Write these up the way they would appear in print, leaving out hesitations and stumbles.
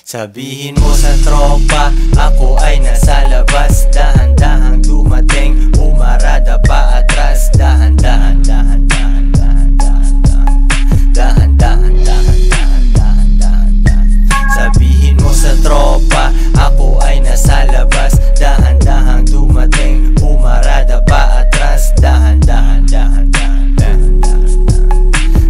Sabihin mo sa tropa, ako ay nasa labas. Dahan-dahang dumating, umarada pa atras. Dahan-dahan, dahan-dahan, dahan-dahan, dahan-dahan, dahan-dahan, dahan-dahan. Sabihin mo sa tropa, ako ay nasa labas. Dahan-dahang dumating, umarada pa atras. Dahan-dahan, dahan-dahan, dahan-dahan,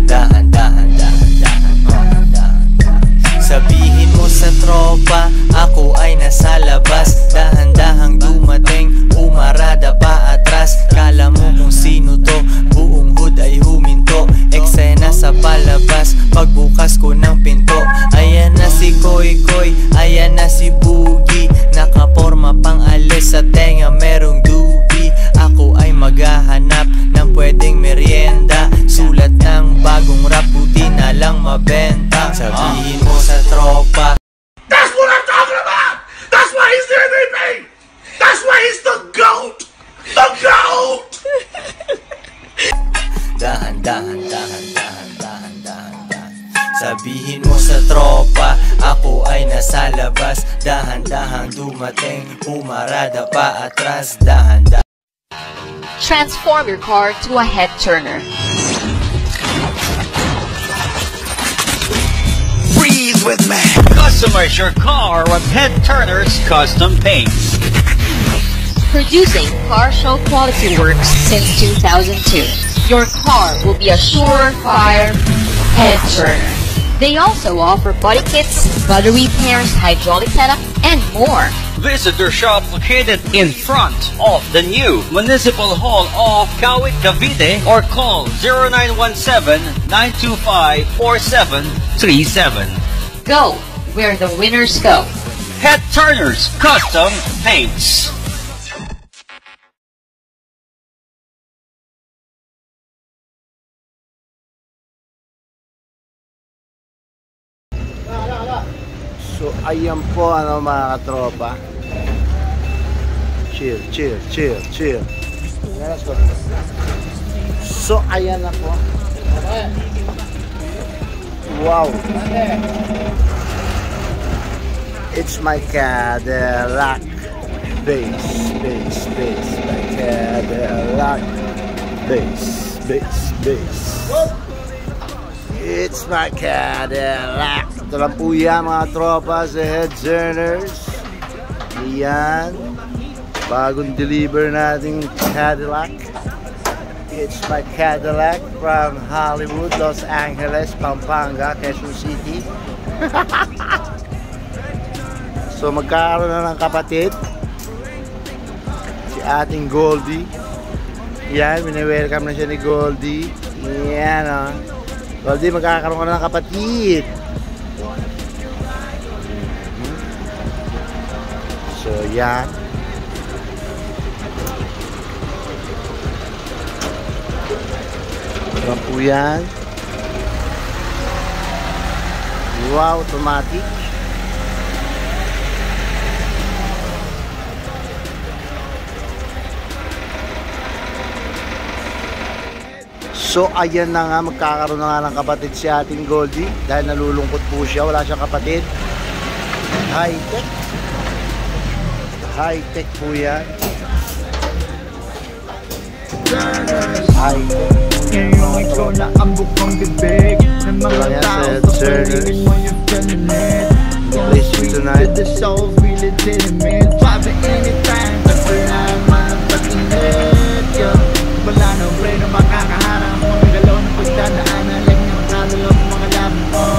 dahan-dahan, dahan-dahan, dahan-dahan. Sabihin mo sa tropa, ako ay nasa labas. Dahan-dahang dumating, umarada pa atras. Kala mo kung sino to, buong hood ay huminto. Eksena sa palabas, pagbukas ko ng pinto. Ayan na si Koy Koy, ayan na si Boogie. Nakaporma pang alis, sa tenga merong doobie. Ako ay maghahanap ng pwedeng merienda. Sulat ng bagong rap, buti na lang mabenta. Sabihin mo sa tropa, that's what I'm talking about! That's why he's the MVP! That's why he's the GOAT! The GOAT! dahan-dahan, dahan-dahan, dahan-dahan. Sabihin mo sa tropa, ako ay nasa labas. Dahan-dahang dumating, umarada pa atras. Dahan-dahan. Transform your car to a head turner. Breathe with me! Customize your car with Head Turner's custom paints. Producing car show quality works since 2002. Your car will be a surefire head turner. They also offer body kits, body repairs, hydraulic setup, and more. Visit their shop located in front of the new Municipal Hall of Kawit, Cavite, or call 0917-925-4737. Go where the winners go. Head Turner's Custom Paints. So ayan po mga katropa. Chill, chill, chill, chill. So ayan na po. Wow. It's my Cadillac. Bass, bass, bass. My Cadillac. Bass, bass, bass. It's my Cadillac. Ito lang po yan mga tropa sa Head Turners. Yan. Bagong deliver nating Cadillac. It's my Cadillac from Hollywood, Los Angeles, Pampanga, Quezon City. So magkakaroon na ng kapatid si ating Goldie. Yan, wini-welcome na siya ni Goldie. Yan o. Goldie, magkakaroon ka na ng kapatid. So yan. Ito po yan. Wow, automatic. So ayan na nga, magkakaroon na nga ng kapatid si ating Goldie. Dahil nalulungkot po siya, wala siyang kapatid. High-tech. High-tech po yan. High-tech. Ngayon ikaw na ang bukang bibig ng mga tao sa paligid mo yung feminine. Please you tonight. The soul's really legitimate. Private anytime. Wala man ang pag-init. Wala na rin na makakaharap. Mga galaw na pagdadaan. Alam niya kalulog mga labi mo.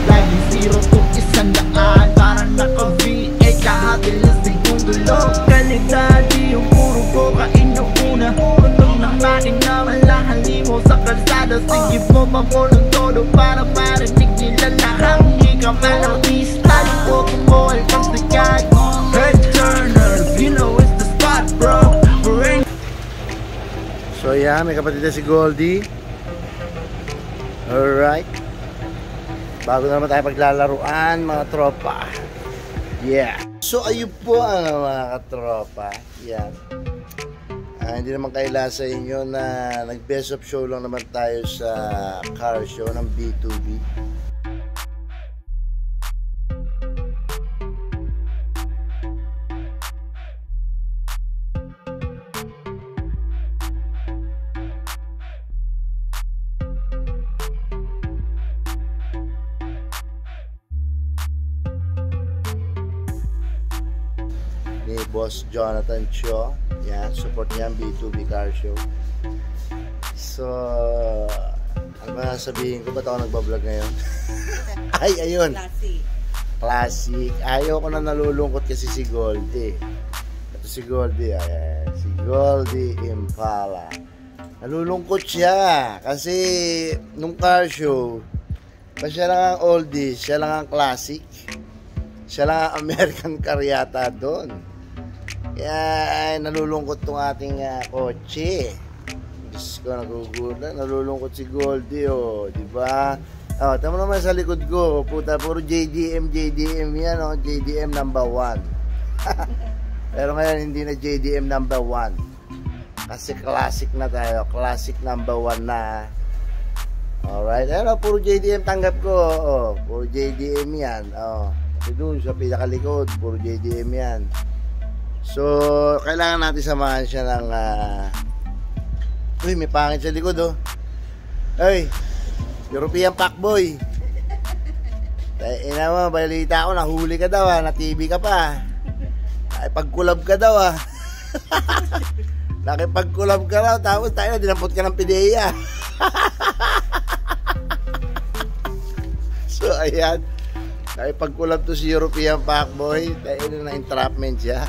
Laging zero to 100. Parang naka-V8 kahati lang segundo lang. Kalidad di yung puro ko kainuuna. Tunog ng makina malahali mo sa kalsada. Sigip mo pa po ng todo para marinig nila lahat. Hindi ka man artista. Yung photo mo ay pagsikat. Head Turners, you know it's the spot bro. So yan, may kapatid na si Goldie. Alright. Bago na naman tayo paglalaruan mga tropa. Yeah. So ayun po mga katropa. Yan. Hindi naman kaila sa inyo na nag-best of show lang naman tayo sa car show ng B2B. Boss Jonathan Cho. Yan, support niya ang B2B Car Show. So, ano ba sabihin ko? Ba't ako nagbablog ngayon? Ay, ayun. Classic. Ayaw ko na nalulungkot kasi si Goldie. Ito si Goldie. Ayan. Si Goldie Impala. Nalulungkot siya. Kasi nung car show, siya lang ang oldies, siya lang ang classic. Siya lang ang American car yata doon. Kaya nalulungkot tong ating kotse. Diyos ko, nagugulan. Nalulungkot si Goldie, oh. Diba? Oh, tama naman sa likod ko. Puta, puro JDM yan, oh. JDM number 1. Pero ngayon, hindi na JDM number 1. Kasi classic na tayo. Classic number 1 na. Alright. Ano, puro JDM tanggap ko. Oh, puro JDM yan. Oh. Kasi doon sa pinakalikod, puro JDM yan. So, kailangan natin samahan siya ng uy, may pangit sa likod, oh. Ay, European Packboy. Ina mo, balita ako, nahuli ka daw, na-TV ka pa. Nakipag-collab ka daw, Nakipag-collab ka daw, tapos tayo na, dinampot ka ng PDEA. So, ayan. Nakipag-collab to si European Packboy. Tayo na entrapment siya.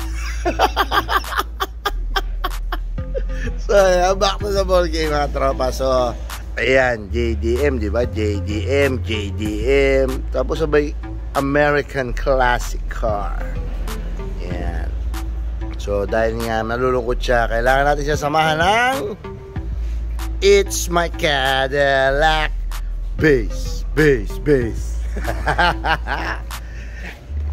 So, back to the ball game, mga tropa. So, ayan, JDM, di ba? JDM. Tapos sabay, American Classic Car. Ayan. So, dahil nga nalulungkot siya, kailangan natin siya samahan ng It's My Cadillac Bass.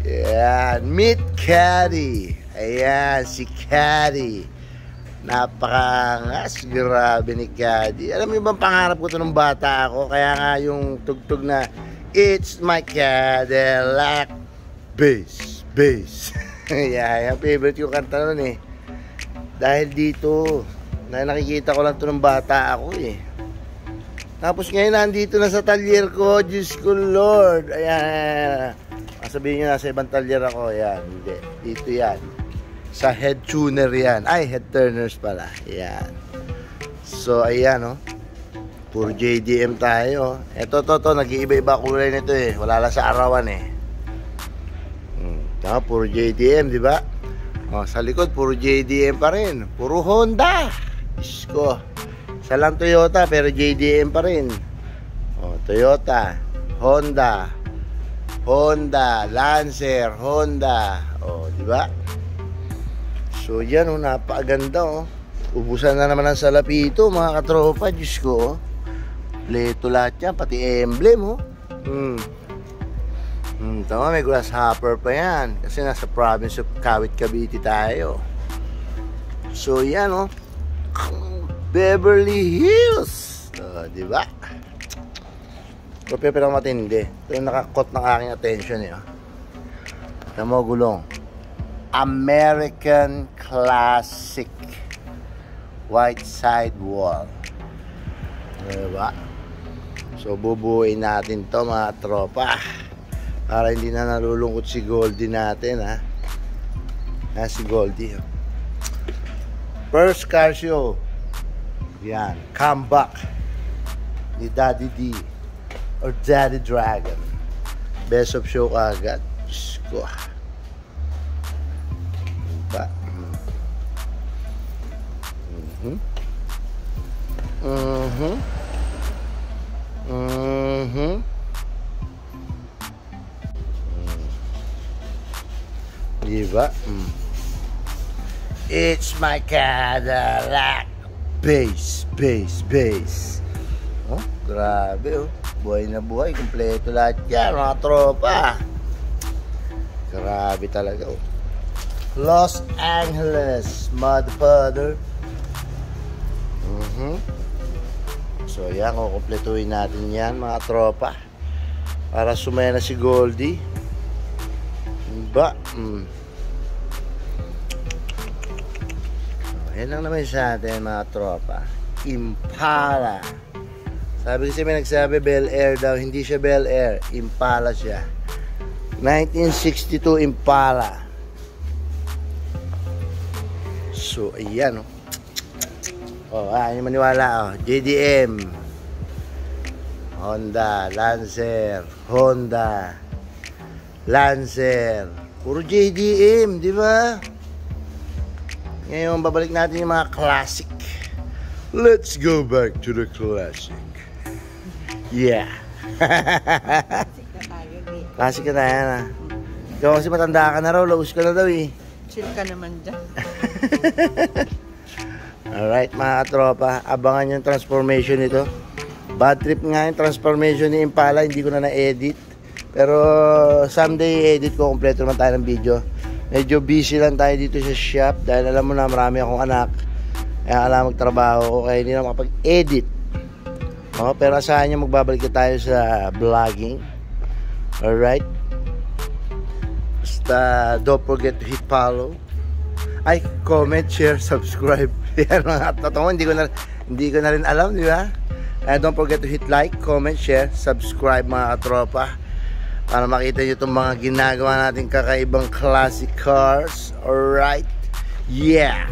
Ayan, meet Caddy. Ayan, si Caddy. Napaka-ngas, grabe ni Caddy. Alam mo yung bang pangarap ko ito nung bata ako? Kaya nga yung tugtog na It's My Cadillac Bass. Yeah, yung favorite yung kanta nun eh. Dahil dito, nakikita ko lang ito nung bata ako eh. Tapos ngayon nandito na sa talyer ko. Diyos ko Lord. Ayan. Sabihin nyo nasa ibang talyer ako. Ayan, hindi. Dito yan. Sa head tuner yan. Ay, head turners pala. Ayan. So, ayan, oh. Puro JDM tayo. Ito, nag-iiba-iba kulay nito eh. Wala lang sa arawan eh. Puro JDM, di ba? Oh, sa likod, puro JDM pa rin. Puro Honda. Diyos ko. Isa lang Toyota, pero JDM pa rin. Oh, Toyota. Honda, Lancer, Honda. Oh, di ba? So yan, oh, napakaganda, oh. Ubusan na naman ang salapito, mga katropa. Diyos ko, oh. Pleto lahat yan, pati emblem, oh. Tama, may grasshopper pa yan. Kasi nasa province of Kawit, Cavite tayo. So yan, oh. Beverly Hills. Di ba? Pero matindi. Ito yung nakakot ng aking attention, eh. Tama, gulong. American Classic white sidewall. Diba? So bubuuin natin to, mga tropa, para hindi na nalulungkot si Goldie natin, ha. Si Goldie, oh. First car show. Yan, comeback ni Daddy D or Daddy Dragon. Best of show agad. Diyos ko. Diba? Diba? It's my Cadillac Bass. Oh, grabe, oh. Buhay na buhay, kompleto lahat yan, mga tropa. Grabe talaga, oh. Los Angeles, motherfucker. So yan, kukumpletuhin natin yan, mga tropa, para sumaya na si Goldie. Diba? Yan lang naman sa atin, mga tropa. Impala. Sabi kasi may nagsabi Bel Air daw. Hindi siya Bel Air, Impala siya. 1962 Impala. So, ayan, oh. Oh, ayaw maniwala, oh. JDM. Honda, Lancer, Honda, Lancer. Puro JDM, di ba? Ngayon, babalik natin yung mga classic. Let's go back to the classic. Yeah. Classic na tayo na. Ikaw kasi matanda ka na raw, laus ka na daw eh. Chill ka naman dyan. Alright mga katropa, abangan yung transformation nito. Bad trip nga yung transformation ni Impala, hindi ko na na-edit. Pero someday edit ko, kompleto naman tayo ng video. Medyo busy lang tayo dito sa shop dahil alam mo na marami akong anak. Kaya alam magtrabaho ko, kaya hindi na makapag-edit. Pero asahan nyo magbabalik na tayo sa vlogging. Alright. Basta don't forget to hit follow. Ay, comment, share, subscribe. Yan mga totoo, hindi ko na rin alam, di ba? Don't forget to hit like, comment, share, subscribe mga katropa. Para makita nyo itong mga ginagawa natin kakaibang classic cars. Alright? Yeah!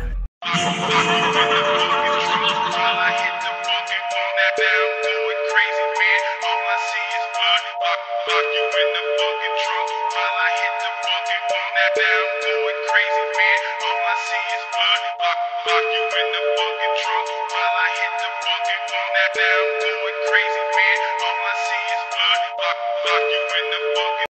Down, going crazy, man. All I see is blood. Lock you